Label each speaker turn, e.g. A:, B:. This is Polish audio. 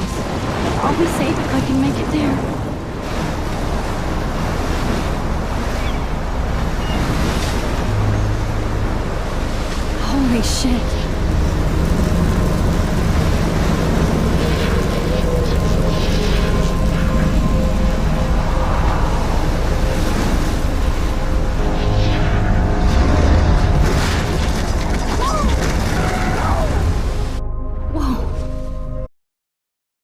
A: house. I'll be safe if I can make it there. Holy shit.